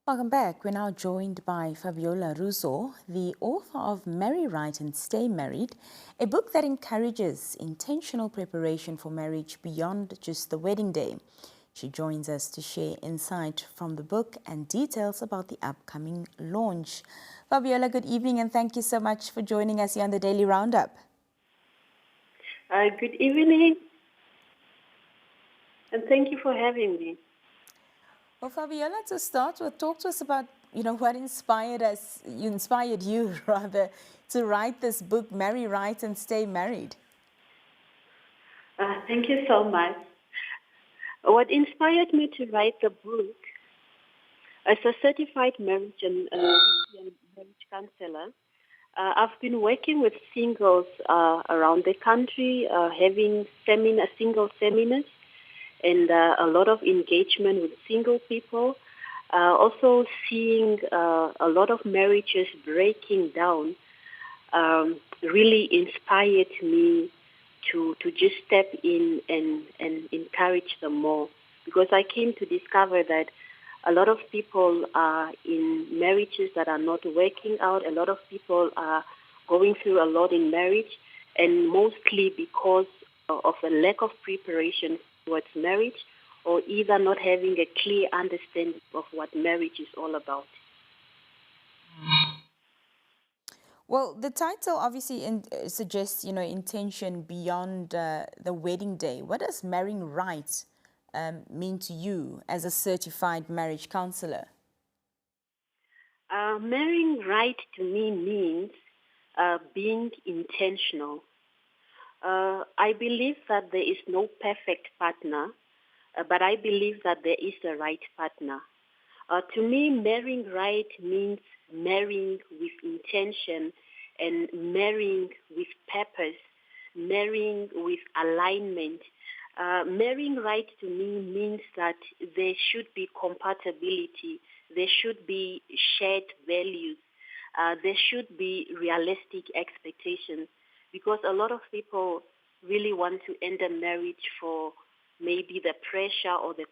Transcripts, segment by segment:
Welcome back. We're now joined by Fabiola Russo, the author of Marry Right and Stay Married, a book that encourages intentional preparation for marriage beyond just the wedding day. She joins us to share insight from the book and details about the upcoming launch. Fabiola, good evening and thank you so much for joining us here on the Daily Roundup. Good evening, and thank you for having me. Well, Fabiola, to start with, talk to us about, what inspired you rather, to write this book, Marry Right and Stay Married. Thank you so much. What inspired me to write the book, as a certified marriage and marriage counselor, I've been working with singles around the country, having single seminars, and a lot of engagement with single people. Also seeing a lot of marriages breaking down really inspired me to just step in and encourage them more. Because I came to discover that a lot of people are in marriages that are not working out. A lot of people are going through a lot in marriage, and mostly because of a lack of preparation towards marriage, or either not having a clear understanding of what marriage is all about. Well, the title obviously suggests, intention beyond the wedding day. What does marrying right mean to you as a certified marriage counselor? Marrying right to me means being intentional. I believe that there is no perfect partner, but I believe that there is a right partner. To me, marrying right means marrying with intention and marrying with purpose, marrying with alignment. Marrying right to me means that there should be compatibility, there should be shared values, there should be realistic expectations, because a lot of people really want to end a marriage for maybe the pressure or the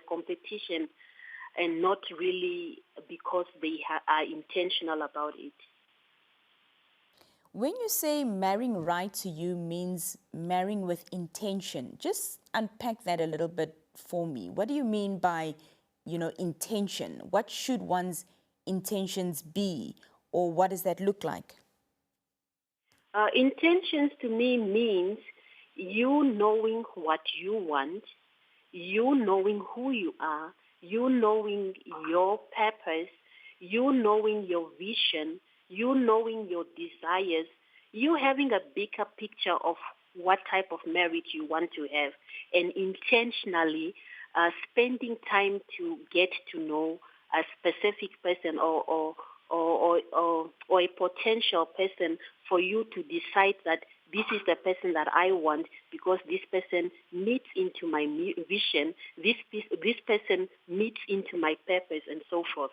competition, and not really because they are intentional about it. When you say marrying right to you means marrying with intention, just unpack that a little bit for me. What do you mean by, intention? What should one's intentions be, or what does that look like? Intentions to me means you knowing what you want, you knowing who you are, you knowing your purpose, you knowing your vision, you knowing your desires, you having a bigger picture of what type of marriage you want to have, and intentionally spending time to get to know a specific person, or a potential person, for you to decide that this is the person that I want because this person meets into my vision, this person meets into my purpose, and so forth.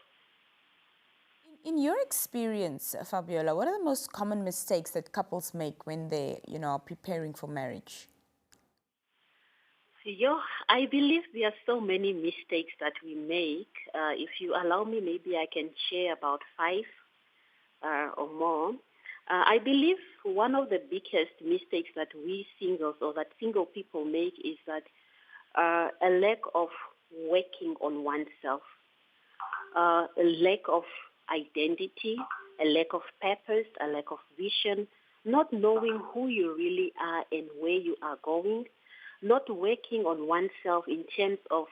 In your experience, Fabiola, what are the most common mistakes that couples make when they, are preparing for marriage? I believe there are so many mistakes that we make. If you allow me, maybe I can share about five or more. I believe one of the biggest mistakes that we singles, or that single people make, is that a lack of working on oneself, a lack of identity, a lack of purpose, a lack of vision, not knowing who you really are and where you are going, not working on oneself in terms of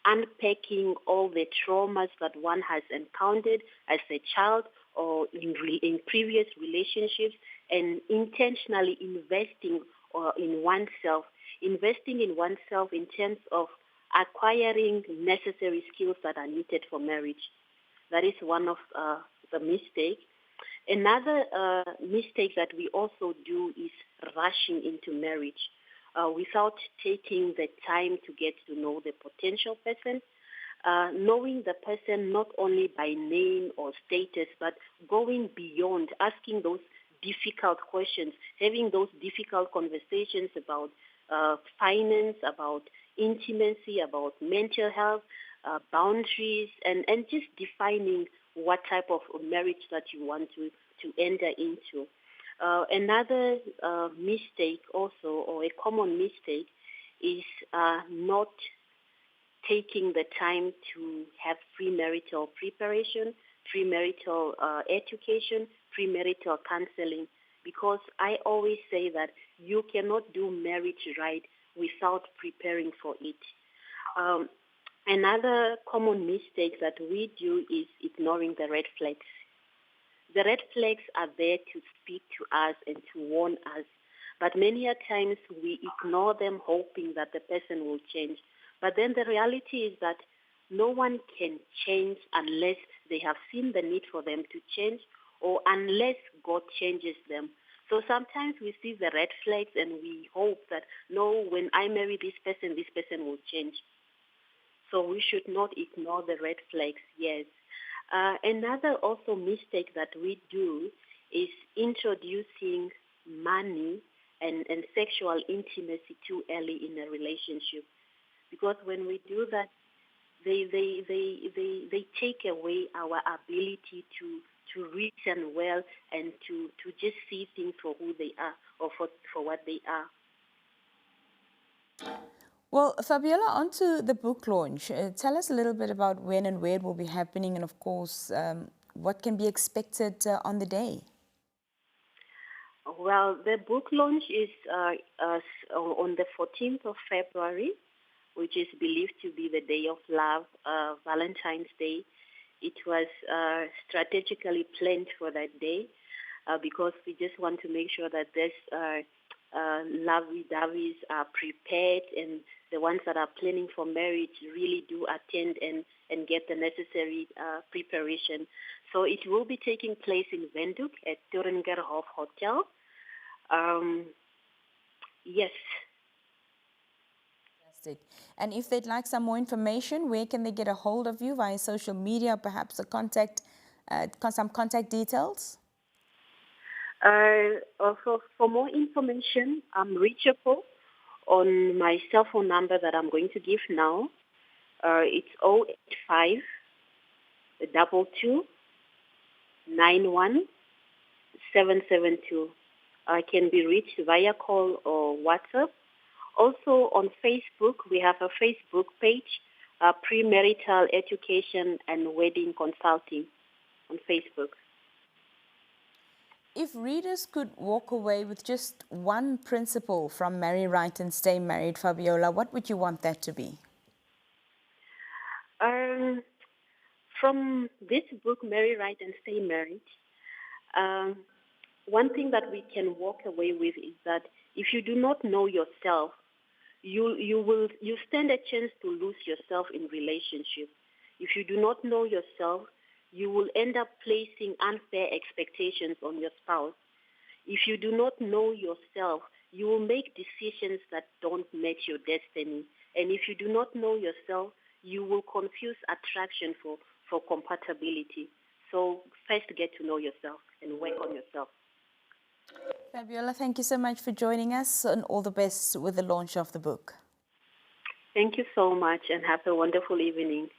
unpacking all the traumas that one has encountered as a child or in previous relationships, and intentionally investing in oneself in terms of acquiring necessary skills that are needed for marriage. That is one of the mistakes. Another mistake that we also do is rushing into marriage without taking the time to get to know the potential person, knowing the person not only by name or status, but going beyond, asking those difficult questions, having those difficult conversations about finance, about intimacy, about mental health, boundaries, and just defining what type of marriage that you want to enter into. Another mistake also, or a common mistake, is not taking the time to have premarital preparation, premarital education, premarital counseling, because I always say that you cannot do marriage right without preparing for it. Another common mistake that we do is ignoring the red flags. The red flags are there to speak to us and to warn us. But many a times we ignore them hoping that the person will change. But then the reality is that no one can change unless they have seen the need for them to change or unless God changes them. So sometimes we see the red flags and we hope that, no, when I marry this person will change. So we should not ignore the red flags, yes. Another also mistake that we do is introducing money and sexual intimacy too early in a relationship. Because when we do that, they take away our ability to reason well and to just see things for who they are or for what they are. Well, Fabiola, on to the book launch. Tell us a little bit about when and where it will be happening and, of course, what can be expected on the day. Well, the book launch is on the 14th of February, which is believed to be the day of love, Valentine's Day. It was strategically planned for that day because we just want to make sure that this lovey-doveys are prepared and the ones that are planning for marriage really do attend and get the necessary preparation. So it will be taking place in Windhoek at Turingerhof Hotel. Yes. Fantastic. And if they'd like some more information, where can they get a hold of you? Via social media, perhaps some contact details? For more information, I'm reachable on my cell phone number that I'm going to give now. It's 085 22 91 772. I can be reached via call or WhatsApp. Also on Facebook, we have a Facebook page, Premarital Education and Wedding Consulting on Facebook. If readers could walk away with just one principle from Marry Right and Stay Married, Fabiola, what would you want that to be? From this book, Marry Right and Stay Married, one thing that we can walk away with is that if you do not know yourself, you stand a chance to lose yourself in relationship. If you do not know yourself, you will end up placing unfair expectations on your spouse. If you do not know yourself, you will make decisions that don't match your destiny. And if you do not know yourself, you will confuse attraction for compatibility. So first get to know yourself and work on yourself. Fabiola, thank you so much for joining us and all the best with the launch of the book. Thank you so much and have a wonderful evening.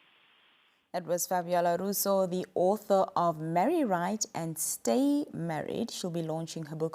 That was Fabiola Russo, the author of Marry Right and Stay Married. She'll be launching her book